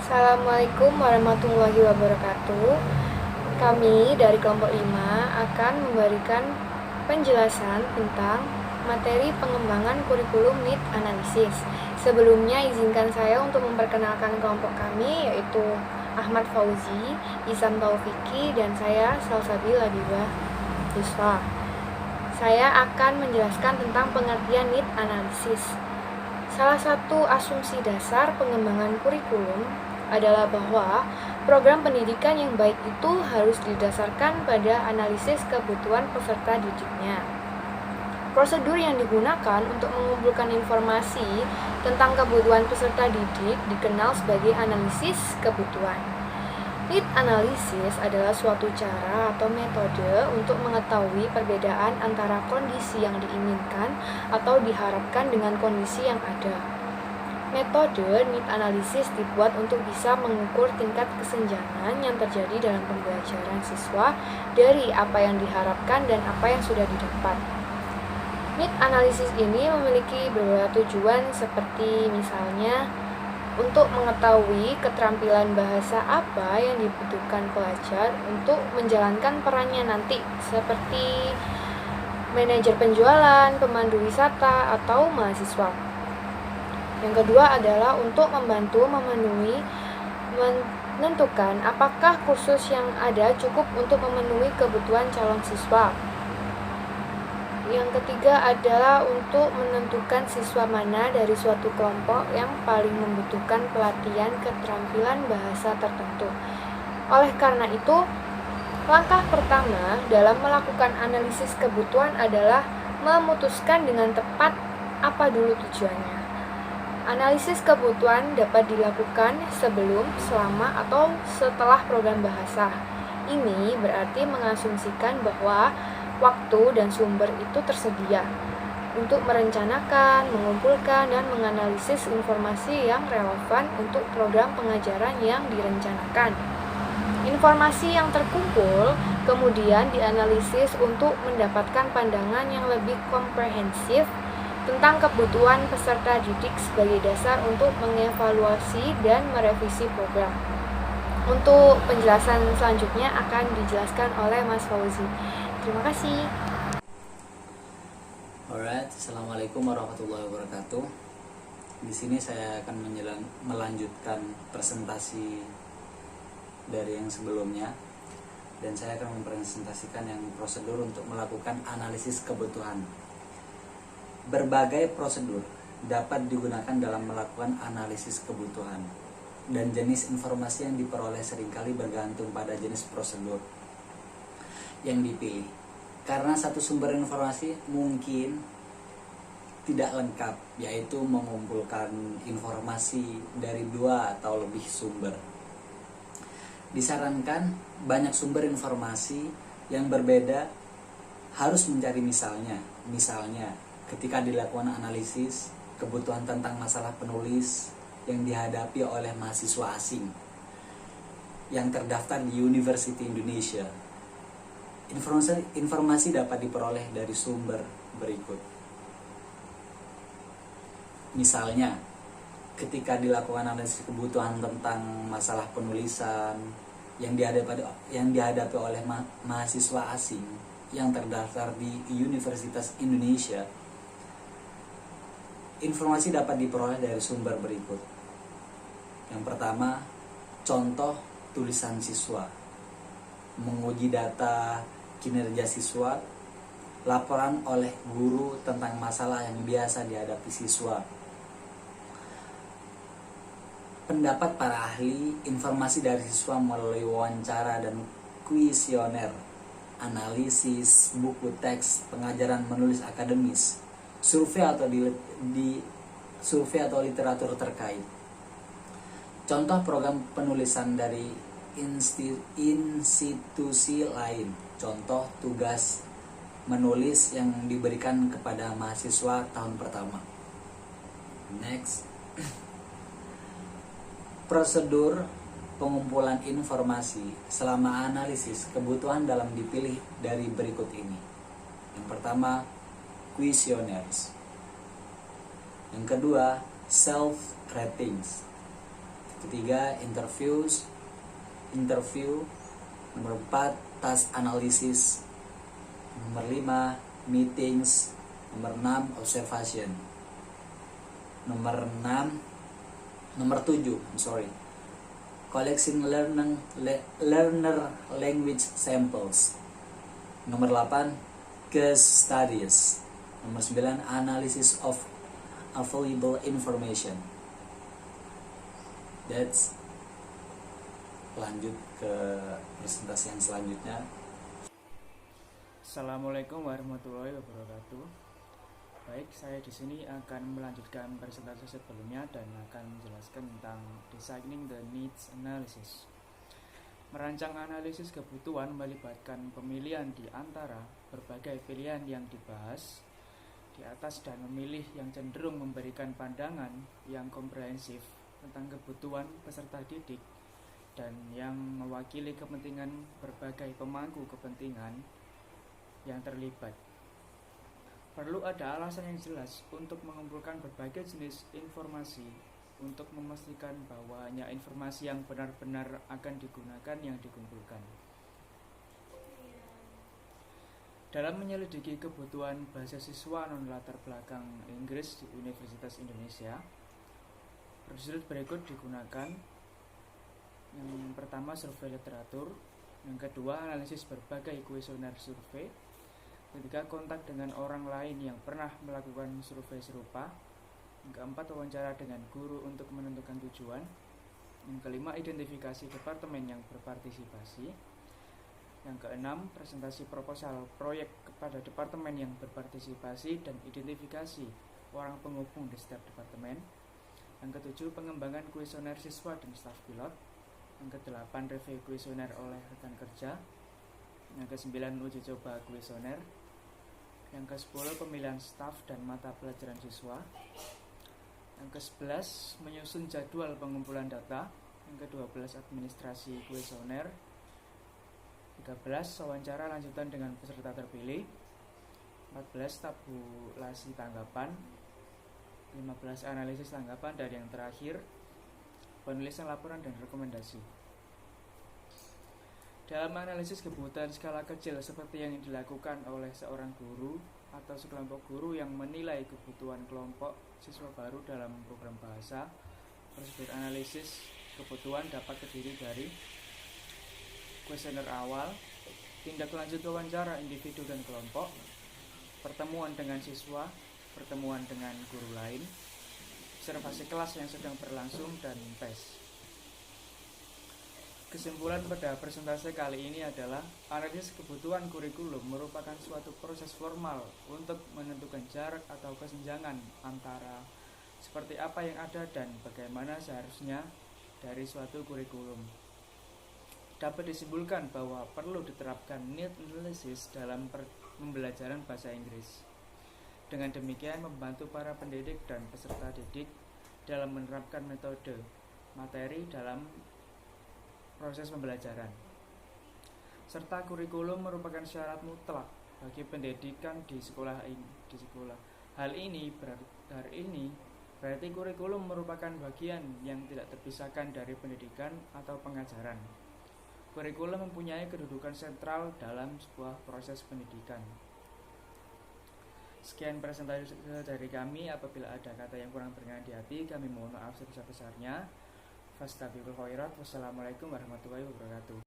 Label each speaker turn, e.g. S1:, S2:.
S1: Assalamualaikum warahmatullahi wabarakatuh. Kami dari kelompok 5 akan memberikan penjelasan tentang materi pengembangan kurikulum NEET analisis. Sebelumnya izinkan saya untuk memperkenalkan kelompok kami, yaitu Ahmad Fauzi, Isam Taufiki, dan saya Salsabil Labibah Yusfa. Saya akan menjelaskan tentang pengertian NEET analisis. Salah satu asumsi dasar pengembangan kurikulum adalah bahwa program pendidikan yang baik itu harus didasarkan pada analisis kebutuhan peserta didiknya. Prosedur yang digunakan untuk mengumpulkan informasi tentang kebutuhan peserta didik dikenal sebagai analisis kebutuhan. NEET analisis adalah suatu cara atau metode untuk mengetahui perbedaan antara kondisi yang diinginkan atau diharapkan dengan kondisi yang ada. Metode NEET analisis dibuat untuk bisa mengukur tingkat kesenjangan yang terjadi dalam pembelajaran siswa dari apa yang diharapkan dan apa yang sudah didapat. NEET analisis ini memiliki beberapa tujuan seperti misalnya untuk mengetahui keterampilan bahasa apa yang dibutuhkan pelajar untuk menjalankan perannya nanti, seperti manajer penjualan, pemandu wisata, atau mahasiswa. Yang kedua adalah untuk membantu menentukan apakah kursus yang ada cukup untuk memenuhi kebutuhan calon siswa. Yang ketiga adalah untuk menentukan siswa mana dari suatu kelompok yang paling membutuhkan pelatihan keterampilan bahasa tertentu. Oleh karena itu, langkah pertama dalam melakukan analisis kebutuhan adalah memutuskan dengan tepat apa dulu tujuannya. Analisis kebutuhan dapat dilakukan sebelum, selama, atau setelah program bahasa. Ini berarti mengasumsikan bahwa waktu dan sumber itu tersedia untuk merencanakan, mengumpulkan, dan menganalisis informasi yang relevan untuk program pengajaran yang direncanakan. Informasi yang terkumpul kemudian dianalisis untuk mendapatkan pandangan yang lebih komprehensif tentang kebutuhan peserta didik sebagai dasar untuk mengevaluasi dan merevisi program. Untuk penjelasan selanjutnya akan dijelaskan oleh Mas Fauzi. Terima kasih.
S2: Alright, assalamualaikum warahmatullahi wabarakatuh. Di sini saya akan melanjutkan presentasi dari yang sebelumnya, dan saya akan mempresentasikan yang prosedur untuk melakukan analisis kebutuhan. Berbagai prosedur dapat digunakan dalam melakukan analisis kebutuhan, dan jenis informasi yang diperoleh seringkali bergantung pada jenis prosedur yang dipilih. Karena satu sumber informasi mungkin tidak lengkap, yaitu mengumpulkan informasi dari 2 atau lebih sumber. Disarankan banyak sumber informasi yang berbeda harus mencari misalnya ketika dilakukan analisis kebutuhan tentang masalah penulis yang dihadapi oleh mahasiswa asing yang terdaftar di University Indonesia. Informasi dapat diperoleh dari sumber berikut. Misalnya, ketika dilakukan analisis kebutuhan tentang masalah penulisan yang dihadapi oleh mahasiswa asing yang terdaftar di Universitas Indonesia, informasi dapat diperoleh dari sumber berikut. Yang pertama, contoh tulisan siswa, menguji data kinerja siswa, laporan oleh guru tentang masalah yang biasa dihadapi siswa, pendapat para ahli, informasi dari siswa melalui wawancara dan kuesioner, analisis buku teks, pengajaran menulis akademis, survei atau literatur terkait. Contoh program penulisan dari institusi lain. Contoh tugas menulis yang diberikan kepada mahasiswa tahun pertama. Next. Prosedur pengumpulan informasi selama analisis kebutuhan dalam dipilih dari berikut ini. Yang pertama, questionnaires. Yang kedua, self ratings. Ketiga, interview. Nomor 4, task analysis. Nomor 5, meetings. Nomor 6, observation. Nomor 7, collecting learner language samples. Nomor 8, case studies. Nomor 9, analysis of available information. Lanjut ke presentasi yang selanjutnya.
S3: Assalamualaikum warahmatullahi wabarakatuh. Baik, saya di sini akan melanjutkan presentasi sebelumnya dan akan menjelaskan tentang designing the needs analysis. Merancang analisis kebutuhan melibatkan pemilihan di antara berbagai pilihan yang dibahas di atas dan memilih yang cenderung memberikan pandangan yang komprehensif tentang kebutuhan peserta didik dan yang mewakili kepentingan berbagai pemangku kepentingan yang terlibat. Perlu ada alasan yang jelas untuk mengumpulkan berbagai jenis informasi untuk memastikan bahwa hanya informasi yang benar-benar akan digunakan yang dikumpulkan. Dalam menyelidiki kebutuhan bahasa siswa non latar belakang Inggris di Universitas Indonesia, prosedur berikut digunakan. Yang pertama, survei literatur. Yang kedua, analisis berbagai kuesioner survei. Ketiga, kontak dengan orang lain yang pernah melakukan survei serupa. Yang keempat, wawancara dengan guru untuk menentukan tujuan. Yang kelima, identifikasi departemen yang berpartisipasi. Yang keenam, presentasi proposal proyek kepada departemen yang berpartisipasi dan identifikasi orang penghubung di setiap departemen. Yang ketujuh, pengembangan kuesioner siswa dan staf pilot. Yang kedelapan, review kuesioner oleh rekan kerja. Yang kesembilan, uji coba kuesioner. Yang ke-10, pemilihan staf dan mata pelajaran siswa. Yang ke-11, menyusun jadwal pengumpulan data. Yang ke-12, administrasi kuesioner. 13, wawancara lanjutan dengan peserta terpilih. 14, tabulasi tanggapan. 15, analisis tanggapan. Dan yang terakhir, penulisan laporan dan rekomendasi. Dalam analisis kebutuhan skala kecil seperti yang dilakukan oleh seorang guru atau sekelompok guru yang menilai kebutuhan kelompok siswa baru dalam program bahasa, prosedur analisis kebutuhan dapat terdiri dari kuesioner awal, tindak lanjut wawancara individu dan kelompok, pertemuan dengan siswa, pertemuan dengan guru lain, observasi kelas yang sedang berlangsung, dan tes. Kesimpulan pada presentasi kali ini adalah analisis kebutuhan kurikulum merupakan suatu proses formal untuk menentukan jarak atau kesenjangan antara seperti apa yang ada dan bagaimana seharusnya dari suatu kurikulum. Dapat disimpulkan bahwa perlu diterapkan need analysis dalam pembelajaran bahasa Inggris. Dengan demikian membantu para pendidik dan peserta didik dalam menerapkan metode materi dalam proses pembelajaran. Serta kurikulum merupakan syarat mutlak bagi pendidikan di sekolah. Hal ini berarti kurikulum merupakan bagian yang tidak terpisahkan dari pendidikan atau pengajaran. Kurikulum mempunyai kedudukan sentral dalam sebuah proses pendidikan. Sekian presentasi dari kami. Apabila ada kata yang kurang berkenan di hati, kami mohon maaf sebesar-besarnya. Fastabiqul khairat. Wassalamualaikum warahmatullahi wabarakatuh.